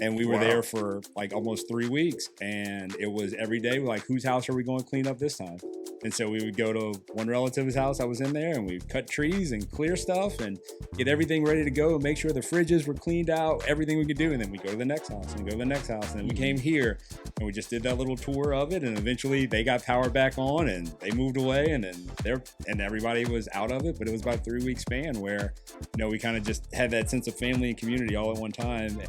And we were there for like almost 3 weeks, and it was every day like, whose house are we going to clean up this time? And so we would go to one relative's house I was in there, and we'd cut trees and clear stuff and get everything ready to go, make sure the fridges were cleaned out, everything we could do. And then we go to the next house and go to the next house. And then we came here and we just did that little tour of it. And eventually they got power back on and they moved away, and then everybody was out of it. But it was about a 3 week span where, we kind of just had that sense of family and community all at one time.